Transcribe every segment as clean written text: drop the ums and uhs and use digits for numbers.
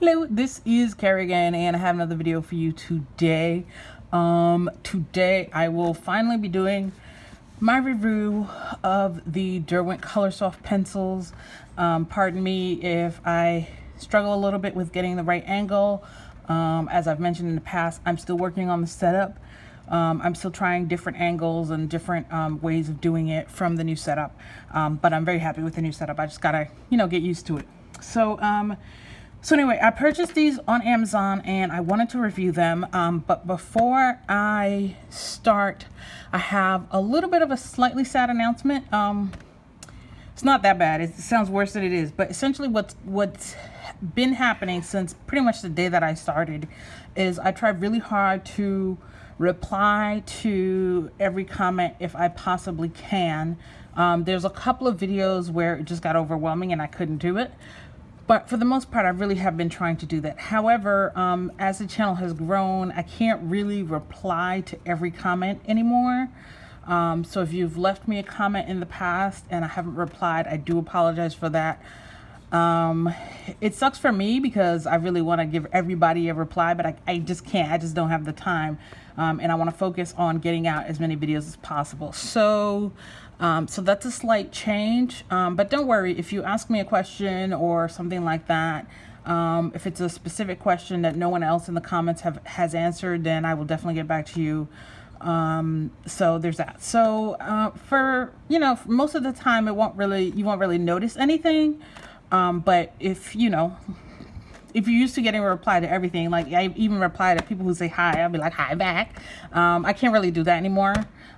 Hello, this is Karia again, and I have another video for you today. Today I will finally be doing my review of the Derwent Coloursoft pencils. Pardon me if I struggle a little bit with getting the right angle. As I've mentioned in the past, I'm still working on the setup. I'm still trying different angles and different ways of doing it from the new setup. But I'm very happy with the new setup. I just gotta, get used to it. So anyway, I purchased these on Amazon and I wanted to review them. But before I start, I have a little bit of a slightly sad announcement. It's not that bad. It sounds worse than it is. But essentially what's been happening since pretty much the day that I started is I tried really hard to reply to every comment if I possibly can. There's a couple of videos where it just got overwhelming and I couldn't do it. But for the most part, I really have been trying to do that. However, as the channel has grown, I can't really reply to every comment anymore. So if you've left me a comment in the past and I haven't replied, I do apologize for that. It sucks for me because I really want to give everybody a reply, but I just can't. I just don't have the time. And I want to focus on getting out as many videos as possible. So that's a slight change, but don't worry if you ask me a question or something like that. If it's a specific question that no one else in the comments has answered, then I will definitely get back to you. So there's that. So for most of the time you won't really notice anything. But if if you're used to getting a reply to everything, like I even reply to people who say hi, I'll be like, hi back. I can't really do that anymore.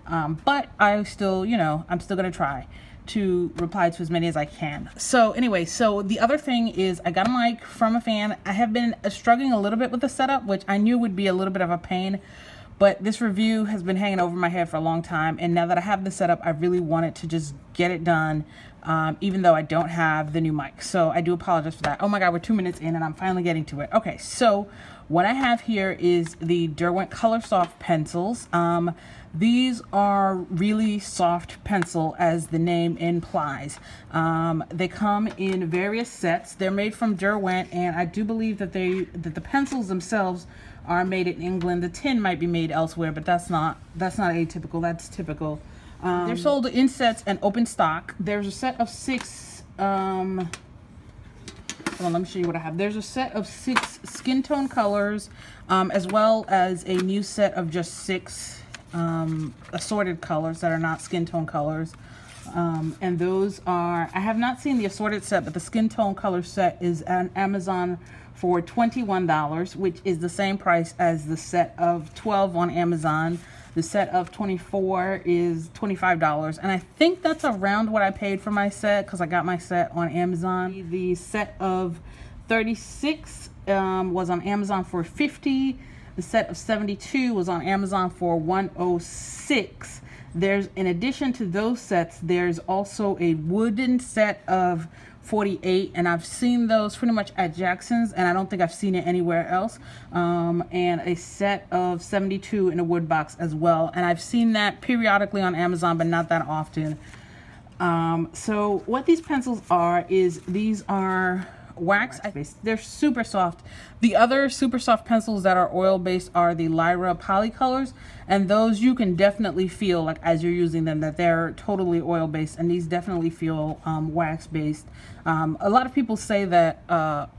But I still, I'm still going to try to reply to as many as I can. So anyway, so the other thing is I got a mic from a fan. I have been struggling a little bit with the setup, which I knew would be a little bit of a pain. But this review has been hanging over my head for a long time. And now that I have the setup, I really wanted to just get it done, even though I don't have the new mic. So I do apologize for that. Oh my God, we're 2 minutes in and I'm finally getting to it. Okay, so what I have here is the Derwent Coloursoft pencils. These are really soft pencil, as the name implies. They come in various sets. They're made from Derwent, and I do believe that the pencils themselves are made in England. The tin might be made elsewhere, but that's not atypical. That's typical. They're sold in sets and open stock. There's a set of 6. Hold on, let me show you what I have. There's a set of 6 skin tone colors, as well as a new set of just 6 assorted colors that are not skin tone colors. And those are, I have not seen the assorted set, but the skin tone color set is on Amazon for $21, which is the same price as the set of 12 on Amazon. The set of 24 is $25, and I think that's around what I paid for my set because I got my set on Amazon. The set of 36 was on Amazon for $50. The set of 72 was on Amazon for $106. There's, in addition to those sets, there's also a wooden set of 48, and I've seen those pretty much at Jackson's, and I don't think I've seen it anywhere else. And a set of 72 in a wood box as well, and I've seen that periodically on Amazon, but not that often. So what these pencils are is these are wax based. They're super soft. The other super soft pencils that are oil based are the Lyra Polycolors, and those you can definitely feel, like as you're using them, that they're totally oil based, and these definitely feel wax based. A lot of people say that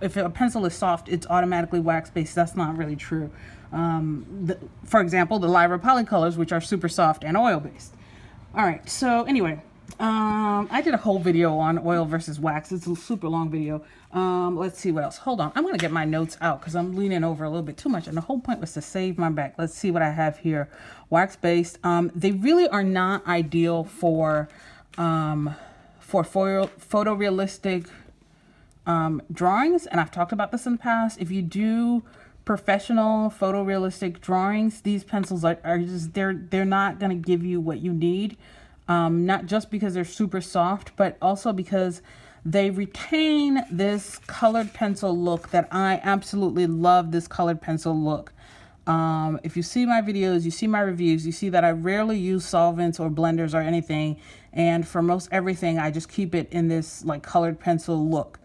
if a pencil is soft, it's automatically wax based. That's not really true. For example, the Lyra Polycolors, which are super soft and oil based. All right, so anyway, I did a whole video on oil versus wax. It's a super long video. Let's see what else. Hold on, I'm gonna get my notes out because I'm leaning over a little bit too much, and the whole point was to save my back. Let's see what I have here. Wax based. They really are not ideal for photorealistic drawings, and I've talked about this in the past. If you do professional photorealistic drawings, these pencils are just they're not gonna give you what you need. Not just because they're super soft, but also because they retain this colored pencil look that I absolutely love. This colored pencil look. If you see my videos, you see my reviews, you see that I rarely use solvents or blenders or anything, and for most everything I just keep it in this like colored pencil look.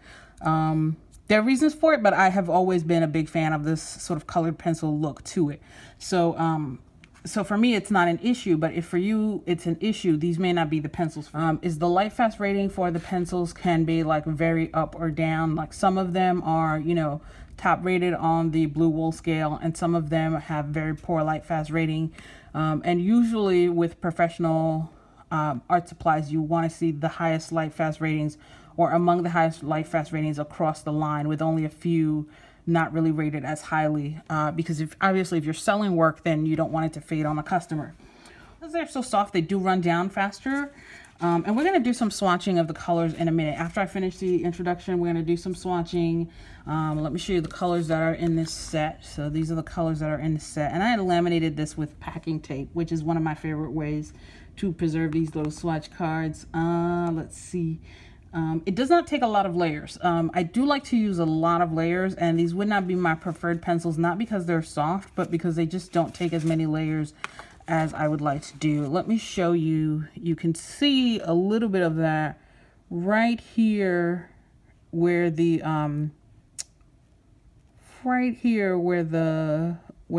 there are reasons for it, but I have always been a big fan of this sort of colored pencil look to it. So, so for me, it's not an issue, but if for you it's an issue, these may not be the pencils. Is the light fast rating for the pencils can be like very up or down. Like some of them are, you know, top rated on the blue wool scale, and some of them have very poor light fast rating. And usually with professional art supplies, you want to see the highest light fast ratings, or among the highest light fast ratings across the line, with only a few not really rated as highly, because obviously if you're selling work, then you don't want it to fade on the customer. Because they're so soft, they do run down faster. And we're going to do some swatching of the colors in a minute. After I finish the introduction, we're going to do some swatching. Let me show you the colors that are in this set. So these are the colors that are in the set. And I had laminated this with packing tape, which is one of my favorite ways to preserve these little swatch cards. Let's see. It does not take a lot of layers. I do like to use a lot of layers, and these would not be my preferred pencils, not because they're soft, but because they just don't take as many layers as I would like to do. Let me show you. You can see a little bit of that right here where the where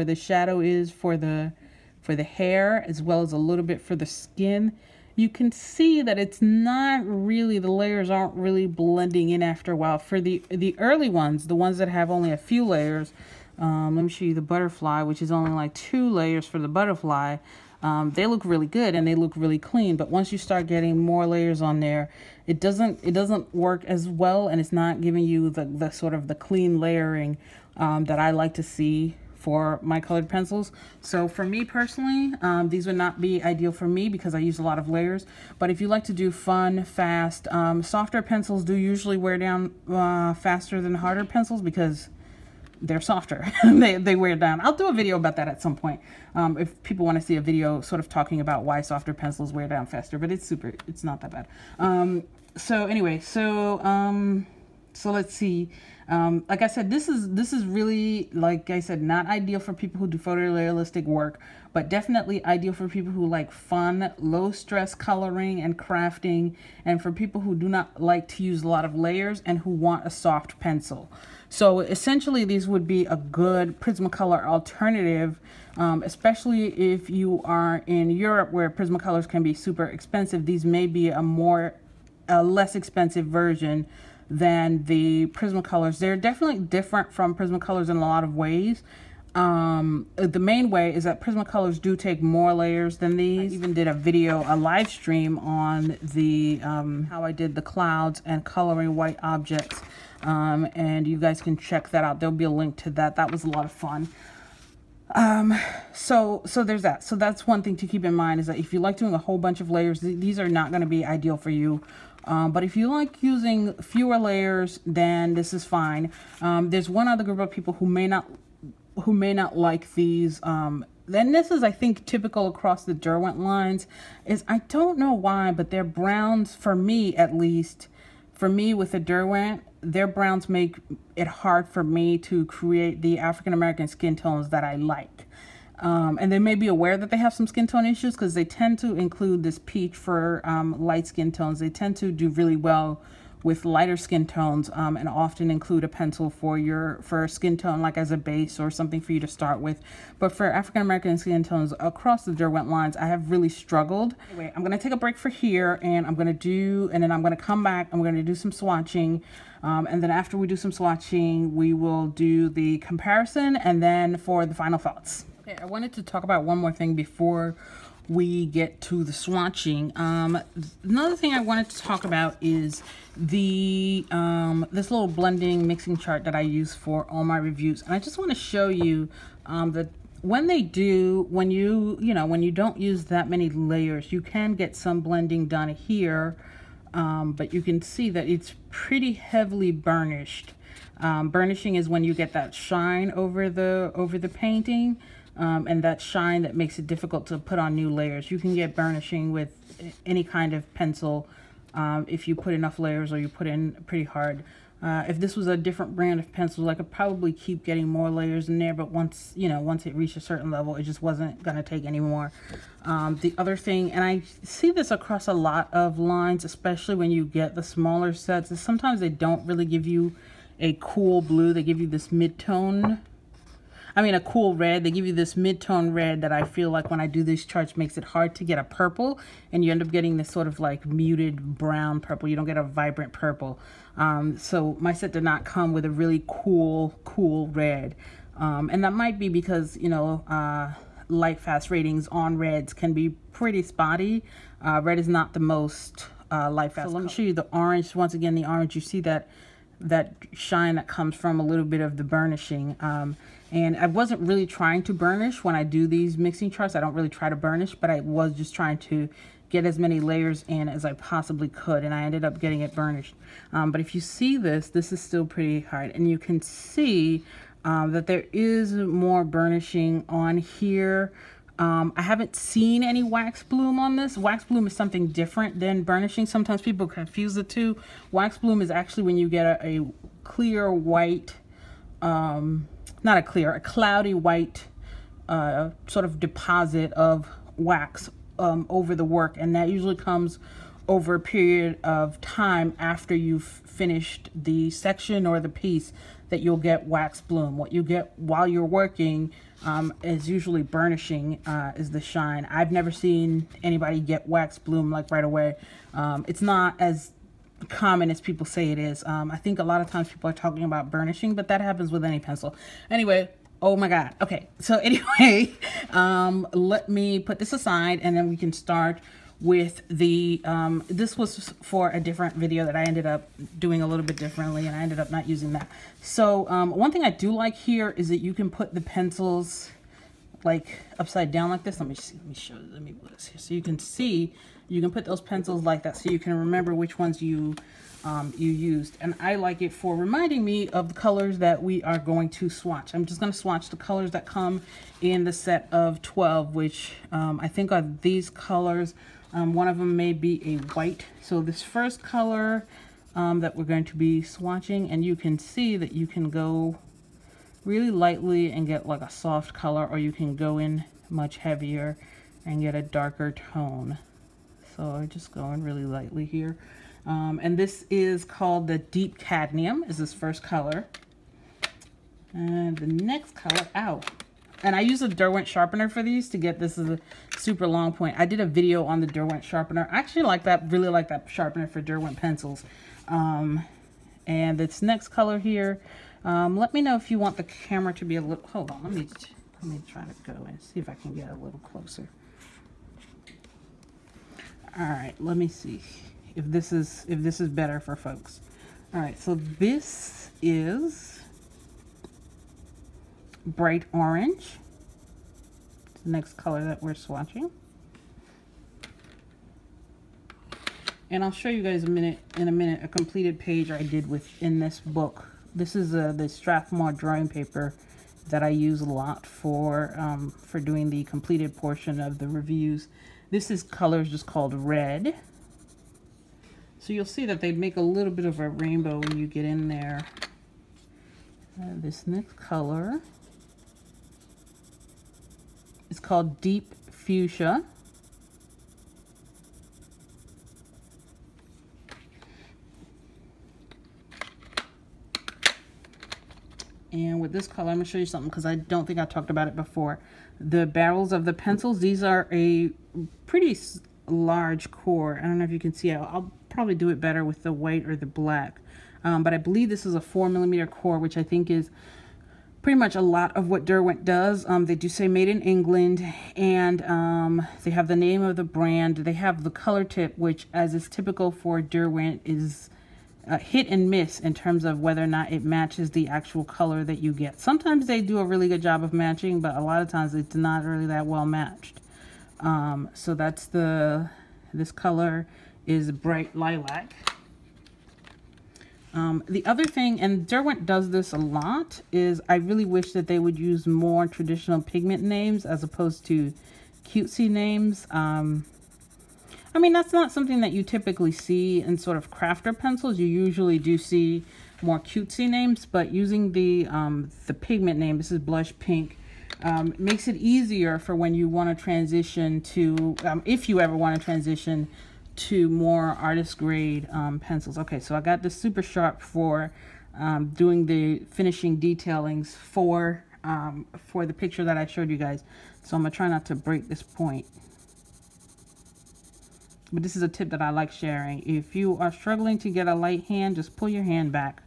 the shadow is for the hair, as well as a little bit for the skin. You can see that it's not really, the layers aren't really blending in after a while. For the early ones, the ones that have only a few layers, let me show you the butterfly, which is only like 2 layers for the butterfly. They look really good and they look really clean, but once you start getting more layers on there, it doesn't work as well, and it's not giving you the sort of the clean layering that I like to see for my colored pencils. So for me personally, these would not be ideal for me because I use a lot of layers. But if you like to do fun, fast, softer pencils do usually wear down faster than harder pencils because they're softer. they wear down. I'll do a video about that at some point. If people want to see a video sort of talking about why softer pencils wear down faster, but it's not that bad. So anyway, so let's see. Like I said, this is really, like I said, not ideal for people who do photorealistic work, but definitely ideal for people who like fun, low stress coloring and crafting, and for people who do not like to use a lot of layers and who want a soft pencil. So essentially these would be a good Prismacolor alternative, especially if you are in Europe where Prismacolors can be super expensive. These may be a less expensive version than the Prismacolors. They're definitely different from Prismacolors in a lot of ways. The main way is that Prismacolors do take more layers than these. I even did a live stream on the how I did the clouds and coloring white objects, and you guys can check that out. There'll be a link to that. That was a lot of fun. So there's that. So that's one thing to keep in mind, is that if you like doing a whole bunch of layers, these are not going to be ideal for you. But if you like using fewer layers, then this is fine. There's one other group of people who may not like these. Then this is, I think, typical across the Derwent lines. I don't know why, but their browns, for me at least, for me with the Derwent, their browns make it hard for me to create the African-American skin tones that I like. And they may be aware that they have some skin tone issues because they tend to include this peach for light skin tones. They tend to do really well with lighter skin tones, and often include a pencil for a skin tone, like as a base or something for you to start with. But for African-American skin tones across the Derwent lines, I have really struggled. Anyway, I'm going to take a break for here, and then I'm going to come back and we're going to do some swatching. And then after we do some swatching, we will do the comparison, and then for the final thoughts. Okay, I wanted to talk about one more thing before we get to the swatching. Another thing I wanted to talk about is the this little blending mixing chart that I use for all my reviews. And I just want to show you that when you don't use that many layers, you can get some blending done here, but you can see that it's pretty heavily burnished. Burnishing is when you get that shine over the painting. And that shine that makes it difficult to put on new layers. You can get burnishing with any kind of pencil if you put enough layers or you put in pretty hard. If this was a different brand of pencils, I could probably keep getting more layers in there, but once it reached a certain level, it just wasn't going to take any more. The other thing, and I see this across a lot of lines, especially when you get the smaller sets, is sometimes they don't really give you a cool blue. They give you this mid-tone, a cool red. They give you this mid-tone red that I feel like when I do these charts makes it hard to get a purple, and you end up getting this sort of like muted brown purple. You don't get a vibrant purple. So my set did not come with a really cool red. And that might be because, you know, light fast ratings on reds can be pretty spotty. Red is not the most light fast. So let me show you the orange. Once again, the orange, you see that shine that comes from a little bit of the burnishing. And I wasn't really trying to burnish when I do these mixing charts. I don't really try to burnish, but I was just trying to get as many layers in as I possibly could, and I ended up getting it burnished. But if you see this is still pretty hard, and you can see that there is more burnishing on here. I haven't seen any wax bloom on this. Wax bloom is something different than burnishing. Sometimes people confuse the two. Wax bloom is actually when you get a clear white, not a clear, a cloudy white sort of deposit of wax over the work, and that usually comes over a period of time after you've finished the section or the piece, that you'll get wax bloom. What you get while you're working is usually burnishing, is the shine. I've never seen anybody get wax bloom like right away. It's not as common as people say it is. I think a lot of times people are talking about burnishing, but that happens with any pencil. Anyway, oh my God. Okay, so anyway, let me put this aside and then we can start with the, this was for a different video that I ended up doing a little bit differently, and I ended up not using that. So one thing I do like here is that you can put the pencils like upside down like this. Let me show you, let me put this here. So you can see, you can put those pencils like that so you can remember which ones you used. And I like it for reminding me of the colors that we are going to swatch. I'm just going to swatch the colors that come in the set of 12, which I think are these colors. One of them may be a white. So this first color that we're going to be swatching, and you can see that you can go really lightly and get like a soft color, or you can go in much heavier and get a darker tone. So I'm just going really lightly here. And this is called the Deep Cadmium, is this first color. And the next color, and I use a Derwent sharpener for these to get this as a super long point. I did a video on the Derwent sharpener. I actually like that, really like that sharpener for Derwent pencils. And this next color here, let me know if you want the camera to be a little, hold on, let me try to go and see if I can get a little closer. All right, let me see if this is better for folks. All right, so this is bright orange, the next color that we're swatching. And I'll show you guys in a minute a completed page I did in this book. This is the Strathmore drawing paper that I use a lot for doing the completed portion of the reviews. This is colors just called red. So you'll see that they make a little bit of a rainbow when you get in there. This next color is called Deep Fuchsia. And with this color, I'm going to show you something because I don't think I talked about it before. The barrels of the pencils, these are a pretty large core. I don't know if you can see it. I'll probably do it better with the white or the black. But I believe this is a 4mm core, which I think is pretty much a lot of what Derwent does. They do say made in England, and they have the name of the brand. They have the color tip, which, as is typical for Derwent, is hit and miss in terms of whether or not it matches the actual color that you get. Sometimes they do a really good job of matching, but a lot of times it's not really that well matched. So that's this color is bright lilac. The other thing, and Derwent does this a lot, is I really wish that they would use more traditional pigment names as opposed to cutesy names. I mean, that's not something that you typically see in sort of crafter pencils. You usually do see more cutesy names, but using the pigment name, this is blush pink, makes it easier for when you want to transition to, if you ever want to transition to more artist grade pencils. Okay, so I got this super sharp for doing the finishing detailings for the picture that I showed you guys. So I'm gonna try not to break this point. But this is a tip that I like sharing. If you are struggling to get a light hand, just pull your hand back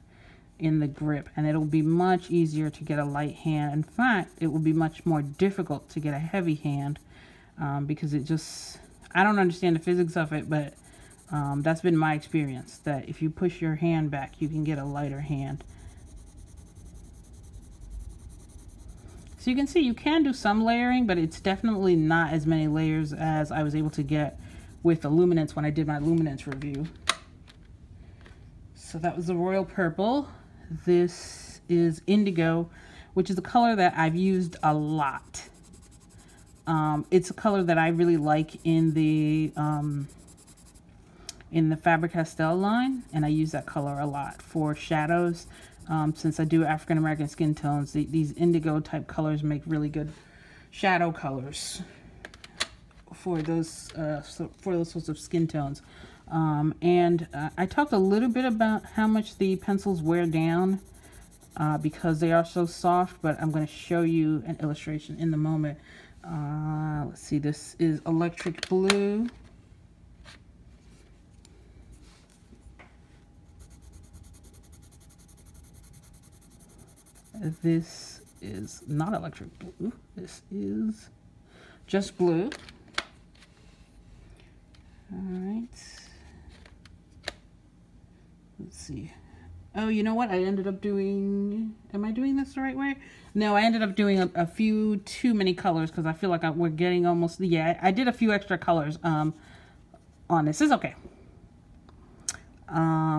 in the grip and it'll be much easier to get a light hand. In fact, it will be much more difficult to get a heavy hand because it just, I don't understand the physics of it, but that's been my experience, that if you push your hand back, you can get a lighter hand. So you can see you can do some layering, but it's definitely not as many layers as I was able to get with the luminance when I did my luminance review. So that was the royal purple. This is indigo, which is a color that I've used a lot. It's a color that I really like in the Faber Castell line, and I use that color a lot for shadows. Since I do African American skin tones, these indigo type colors make really good shadow colors for those sorts of skin tones. I talked a little bit about how much the pencils wear down because they are so soft, but I'm going to show you an illustration in the moment. Let's see, this is electric blue. This is not electric blue. This is just blue. All right. Let's see. Oh, you know what? I ended up doing, am I doing this the right way? No, I ended up doing a few too many colors because I feel like we're getting almost, yeah, I did a few extra colors on this. It's okay.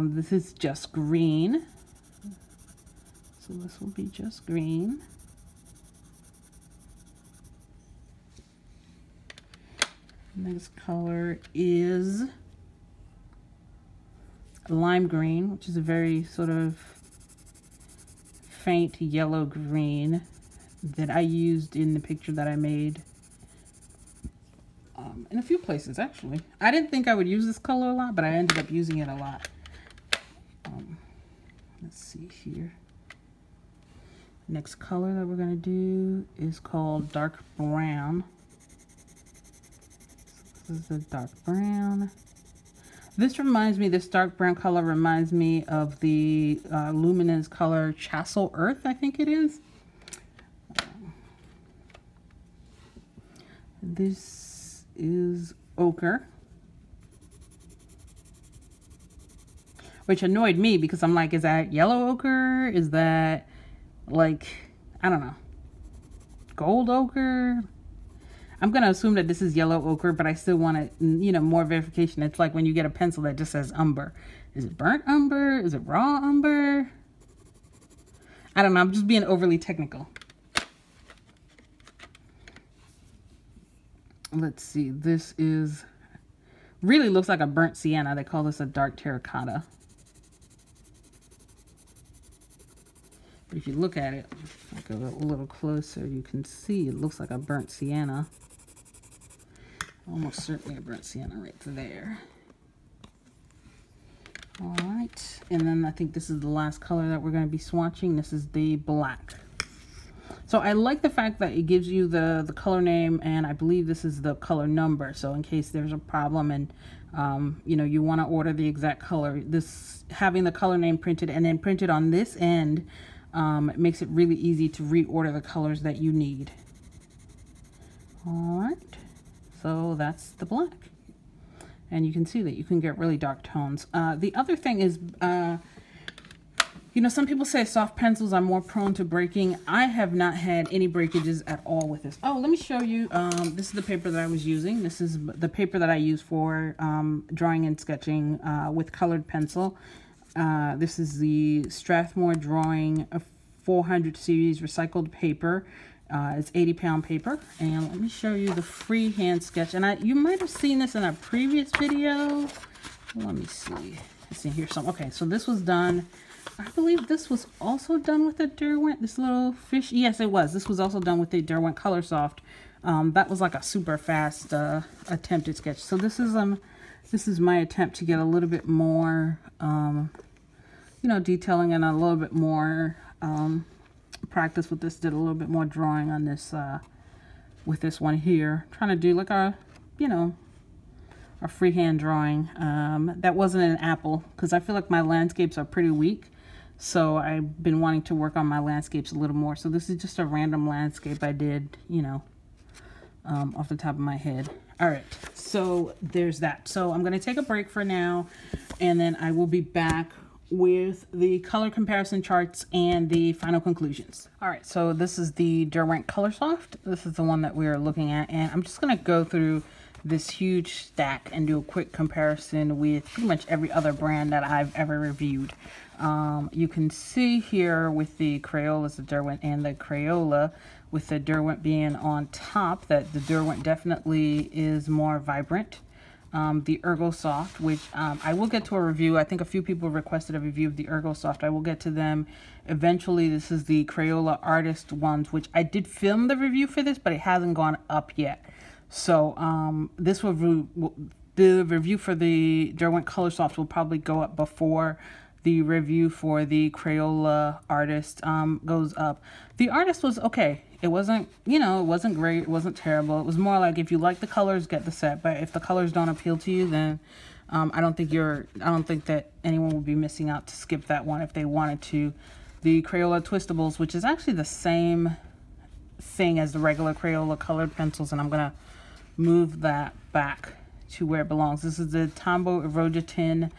This is just green. So this will be just green. Next color is lime green, which is a very sort of faint yellow green that I used in the picture that I made in a few places, actually. I didn't think I would use this color a lot, but I ended up using it a lot. Let's see here. Next color that we're going to do is called dark brown. This is the dark brown. This reminds me, this dark brown color reminds me of the luminance color Chassel Earth, I think it is. This is ochre, which annoyed me because I'm like, is that yellow ochre? Is that like, I don't know, gold ochre? I'm going to assume that this is yellow ochre, but I still want it, you know, more verification. It's like when you get a pencil that just says umber. Is it burnt umber? Is it raw umber? I don't know. I'm just being overly technical. Let's see. This is, really looks like a burnt sienna. They call this a dark terracotta. But if you look at it, if I go a little closer, you can see it looks like a burnt sienna. Almost certainly a burnt sienna right there. All right, and then I think this is the last color that we're going to be swatching. This is the black. So I like the fact that it gives you the color name, and I believe this is the color number. So in case there's a problem and you know, you want to order the exact color, this having the color name printed and then printed on this end it makes it really easy to reorder the colors that you need. All right. So that's the black. And you can see that you can get really dark tones. The other thing is, you know, some people say soft pencils are more prone to breaking. I have not had any breakages at all with this. Oh, let me show you. This is the paper that I was using. This is the paper that I use for drawing and sketching with colored pencil. This is the Strathmore Drawing 400 series recycled paper. It's 80-pound paper, and let me show you the freehand sketch. And you might have seen this in a previous video. Let me see. Let's see here. Okay, so this was done. I believe this was also done with the Derwent. This little fish. Yes, it was. This was also done with the Derwent Coloursoft. That was like a super fast attempted sketch. So this is my attempt to get a little bit more, you you know, detailing and a little bit more practice with this. Did a little bit more drawing on this with this one here. Trying to do like a, you know, a freehand drawing. That wasn't an apple because I feel like my landscapes are pretty weak. So I've been wanting to work on my landscapes a little more. So this is just a random landscape I did, you know, off the top of my head. All right, so there's that. So I'm gonna take a break for now, and then I will be back with the color comparison charts and the final conclusions. All right, so this is the Derwent Coloursoft. This is the one that we are looking at, and I'm just gonna go through this huge stack and do a quick comparison with pretty much every other brand that I've ever reviewed. You can see here with the Crayolas, the Derwent and the Crayola, with the Derwent being on top, that the Derwent definitely is more vibrant. The Ergosoft, which I will get to a review. I think a few people requested a review of the Ergosoft. I will get to them eventually. This is the Crayola Artist ones, which I did film the review for this, but it hasn't gone up yet. So this review, the review for the Derwent Coloursoft will probably go up before the review for the Crayola Artist goes up. The Artist was okay. It wasn't, you know, it wasn't great. It wasn't terrible. It was more like if you like the colors, get the set. But if the colors don't appeal to you, then I don't think that anyone would be missing out to skip that one if they wanted to. The Crayola Twistables, which is actually the same thing as the regular Crayola colored pencils, and I'm gonna move that back to where it belongs. This is the Tombow Erogatin.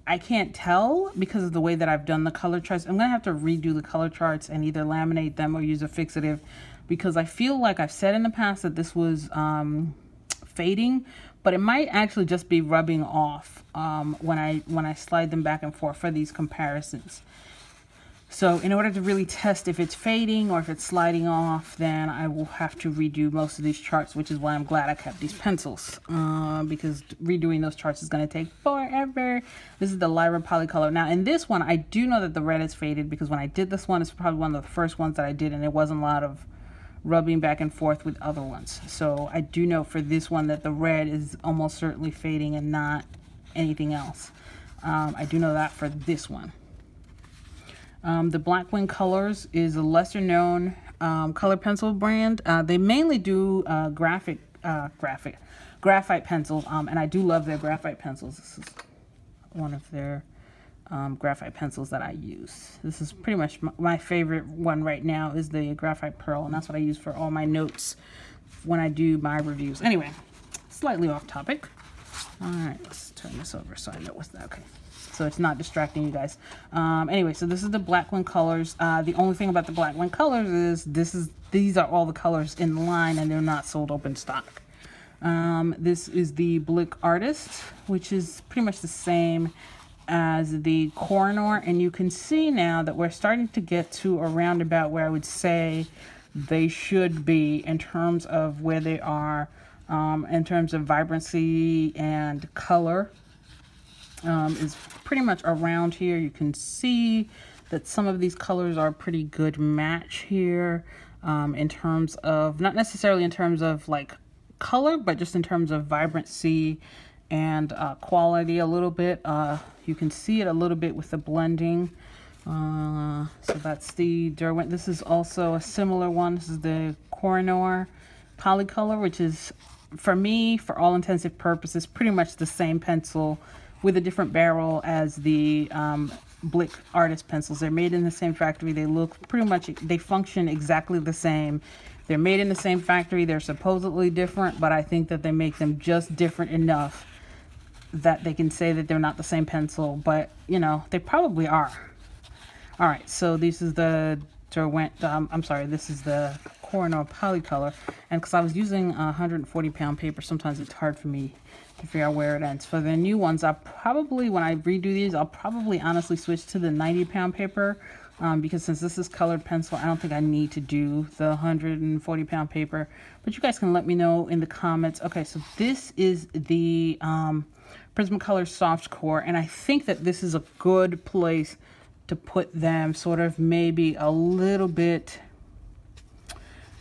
I can't tell because of the way that I've done the color charts. I'm gonna have to redo the color charts and either laminate them or use a fixative, because I feel like I've said in the past that this was fading, but it might actually just be rubbing off when I slide them back and forth for these comparisons. So in order to really test if it's fading or if it's sliding off, then I will have to redo most of these charts, which is why I'm glad I kept these pencils, because redoing those charts is going to take forever. This is the Lyra Polycolor. Now in this one, I do know that the red is faded because when I did this one, it's probably one of the first ones that I did, and it wasn't a lot of rubbing back and forth with other ones. So I do know for this one that the red is almost certainly fading and not anything else. I do know that for this one. The Blackwing Colors is a lesser known color pencil brand. They mainly do graphite pencils, and I do love their graphite pencils. This is one of their graphite pencils that I use. This is pretty much my favorite one right now is the Graphite Pearl, and that's what I use for all my notes when I do my reviews. Anyway, slightly off topic. All right, let's turn this over so I know what's that. Okay. So it's not distracting you guys. Anyway, so this is the Blackwing Colors. The only thing about the Blackwing Colors is these are all the colors in line and they're not sold open stock. This is the Blick Artist, which is pretty much the same as the Koh-i-Noor, and you can see now that we're starting to get to around about where I would say they should be in terms of where they are, in terms of vibrancy and color. Is pretty much around here. You can see that some of these colors are a pretty good match here, in terms of, not necessarily in terms of like color, but just in terms of vibrancy and quality a little bit. You can see it a little bit with the blending. So that's the Derwent. This is also a similar one. This is the Koh-i-Noor Polycolor, which is, for me, for all intensive purposes, pretty much the same pencil with a different barrel as the Blick Artist pencils. They're made in the same factory. They look pretty much, they function exactly the same. They're made in the same factory. They're supposedly different, but I think that they make them just different enough that they can say that they're not the same pencil, but you know, they probably are. All right, so this is the Derwent, this is the Koh-i-Noor Polycolor, and because I was using 140-pound paper, sometimes it's hard for me to figure out where it ends. For the new ones, I'll probably, when I redo these, I'll probably honestly switch to the 90-pound paper, because since this is colored pencil, I don't think I need to do the 140-pound paper, but you guys can let me know in the comments. Okay, so this is the Prismacolor Soft Core, and I think that this is a good place to put them sort of maybe a little bit,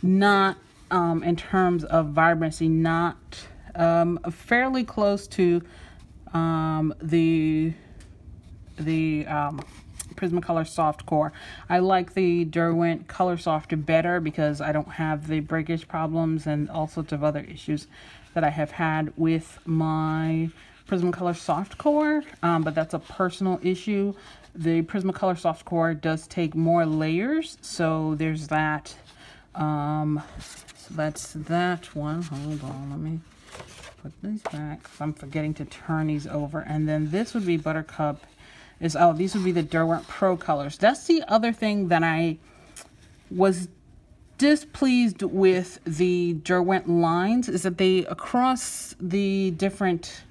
not in terms of vibrancy, not fairly close to the the Prismacolor Soft Core. I like the Derwent Coloursoft better because I don't have the breakage problems and all sorts of other issues that I have had with my Prismacolor Soft Core, but that's a personal issue. The Prismacolor Soft Core does take more layers, so there's that. So that's that one. Hold on, let me put these back. I'm forgetting to turn these over. And then this would be Buttercup. These would be the Derwent ProColors. That's the other thing that I was displeased with the Derwent lines, is that they across the different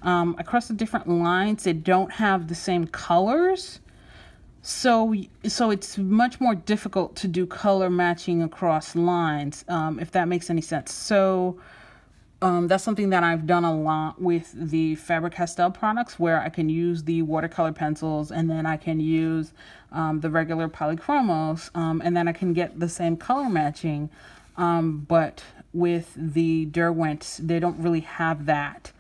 lines, they don't have the same colors. So it's much more difficult to do color matching across lines, if that makes any sense. So that's something that I've done a lot with the Faber Castell products, where I can use the watercolor pencils and then I can use the regular Polychromos, and then I can get the same color matching. But with the Derwent, they don't really have that.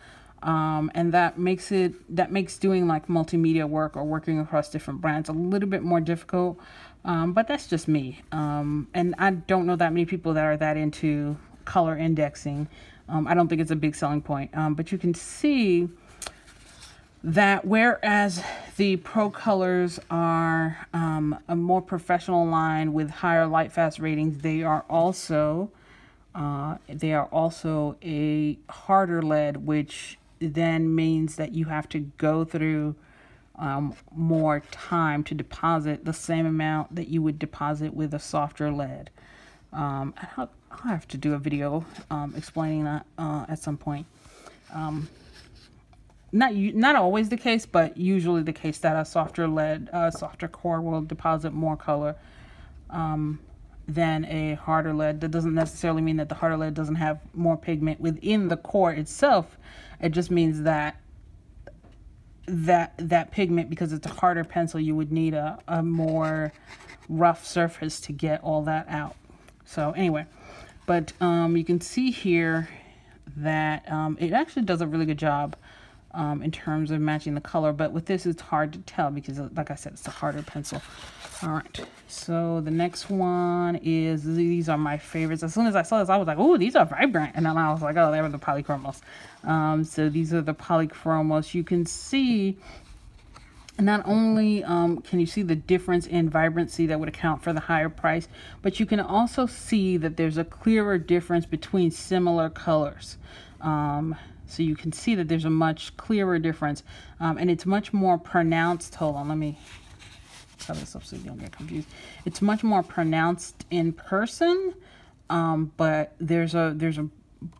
And that makes doing like multimedia work or working across different brands a little bit more difficult. But that's just me. And I don't know that many people that are that into color indexing. I don't think it's a big selling point. But you can see that whereas the ProColors are a more professional line with higher light fast ratings, they are also a harder lead, which then means that you have to go through more time to deposit the same amount that you would deposit with a softer lead. I'll have to do a video explaining that at some point. Not always the case, but usually the case that a softer lead, softer core will deposit more color than a harder lead. That doesn't necessarily mean that the harder lead doesn't have more pigment within the core itself. It just means that that pigment, because it's a harder pencil, you would need a more rough surface to get all that out. So anyway, but you can see here that it actually does a really good job in terms of matching the color, but with this it's hard to tell because, like I said, it's a harder pencil. All right, so the next one is, these are my favorites. As soon as I saw this, I was like, oh, these are vibrant, and then I was like, oh, they were the Polychromos. So these are the Polychromos. You can see not only can you see the difference in vibrancy that would account for the higher price, but you can also see that there's a clearer difference between similar colors. So you can see that there's a much clearer difference, and it's much more pronounced. Hold on, let me cut this up so you don't get confused. It's much more pronounced in person, but there's a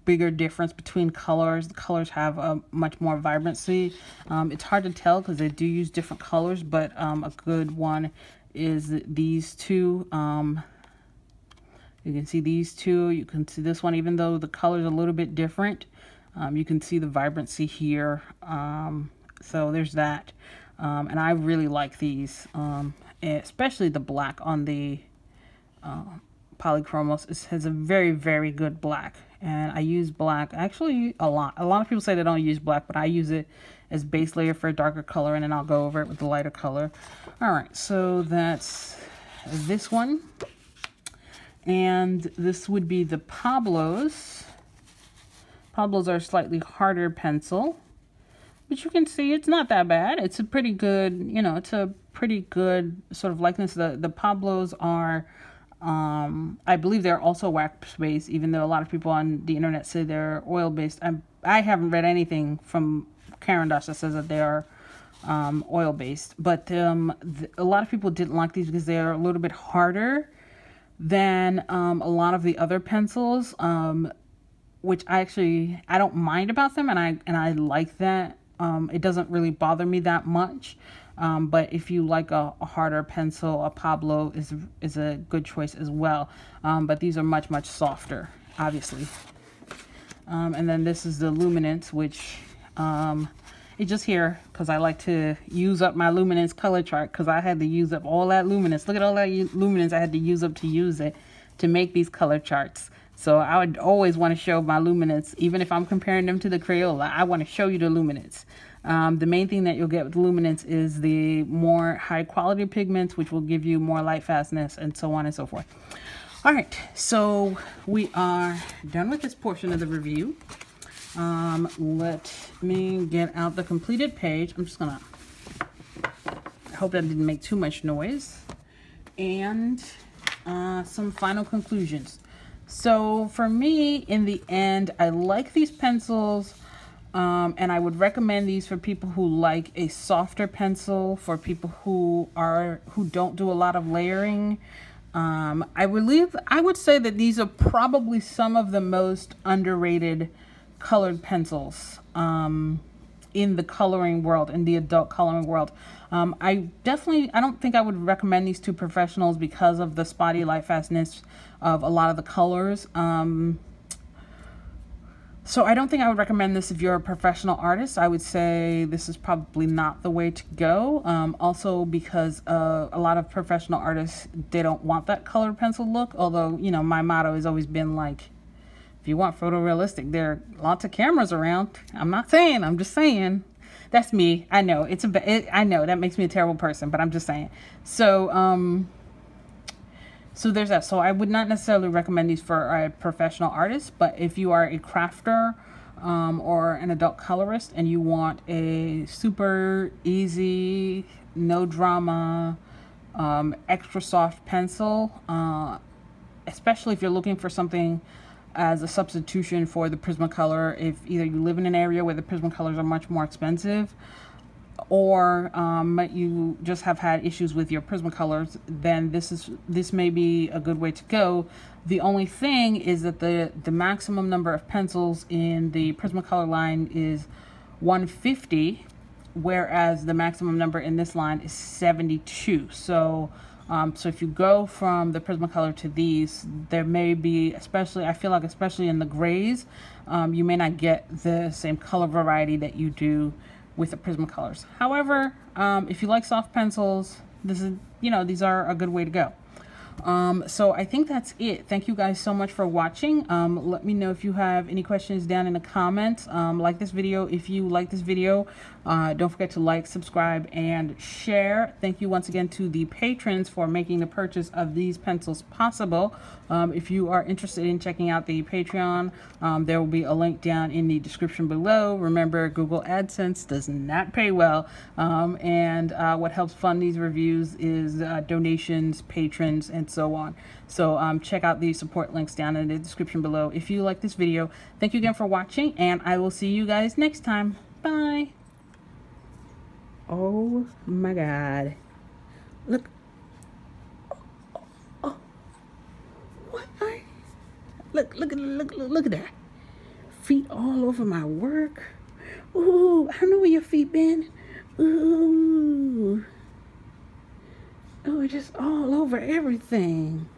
bigger difference between colors. The colors have a much more vibrancy. It's hard to tell because they do use different colors, but a good one is these two. You can see these two. You can see this one, even though the color is a little bit different. You can see the vibrancy here. So there's that. And I really like these, especially the black on the Polychromos. It has a very, very good black. And I use black actually a lot. A lot of people say they don't use black, but I use it as base layer for a darker color, and then I'll go over it with the lighter color. All right, so that's this one. And this would be the Pablos. Pablos are a slightly harder pencil, but you can see it's not that bad. It's a pretty good, it's a pretty good sort of likeness. The Pablos are, I believe they're also wax-based, even though a lot of people on the internet say they're oil-based. I haven't read anything from Caran d'Ache that says that they are oil-based, but a lot of people didn't like these because they're a little bit harder than a lot of the other pencils, which I don't mind about them, and I like that. It doesn't really bother me that much. But if you like a harder pencil, a Pablo is a good choice as well. But these are much, much softer, obviously. And then this is the Luminance, which it's just here because I like to use up my Luminance color chart, because I had to use up all that Luminance. Look at all that Luminance I had to use up to use it to make these color charts. So I would always want to show my Luminance, even if I'm comparing them to the Crayola. I want to show you the Luminance. The main thing that you'll get with luminance is the more high quality pigments, which will give you more light fastness and so on and so forth. All right, so we are done with this portion of the review. Let me get out the completed page. I'm just gonna, I hope that didn't make too much noise. And some final conclusions. So for me, in the end, I like these pencils, and I would recommend these for people who like a softer pencil, for people who don't do a lot of layering. I would say that these are probably some of the most underrated colored pencils in the coloring world, in the adult coloring world. I don't think I would recommend these to professionals because of the spotty light fastness of a lot of the colors. So I don't think I would recommend this if you're a professional artist. I would say this is probably not the way to go. Also because a lot of professional artists, they don't want that colored pencil look. Although, you know, my motto has always been like, if you want photorealistic, there are lots of cameras around. I'm not saying, I'm just saying. That's me. I know I know that makes me a terrible person, but I'm just saying. So, so there's that. So I would not necessarily recommend these for a professional artist, but if you are a crafter or an adult colorist and you want a super easy, no drama, extra soft pencil, especially if you're looking for something as a substitution for the Prismacolor, if either you live in an area where the Prismacolors are much more expensive, or you just have had issues with your Prismacolors, then this may be a good way to go. The only thing is that the maximum number of pencils in the Prismacolor line is 150, whereas the maximum number in this line is 72. So if you go from the Prismacolor to these, there may be, I feel like especially in the grays, you may not get the same color variety that you do with the Prismacolors. However, if you like soft pencils, these are a good way to go. So I think that's it. Thank you guys so much for watching. Let me know if you have any questions down in the comments. Like this video if you like this video. Don't forget to like, subscribe, and share. Thank you once again to the patrons for making the purchase of these pencils possible. If you are interested in checking out the Patreon, there will be a link down in the description below. Remember, Google AdSense does not pay well, and what helps fund these reviews is donations, patrons, and so on. So check out the support links down in the description below if you like this video. Thank you again for watching, and I will see you guys next time. Bye. Oh my God. Look. Oh. What are... Look at that. Feet all over my work. Ooh, I don't know where your feet been. Ooh. Oh, just all over everything.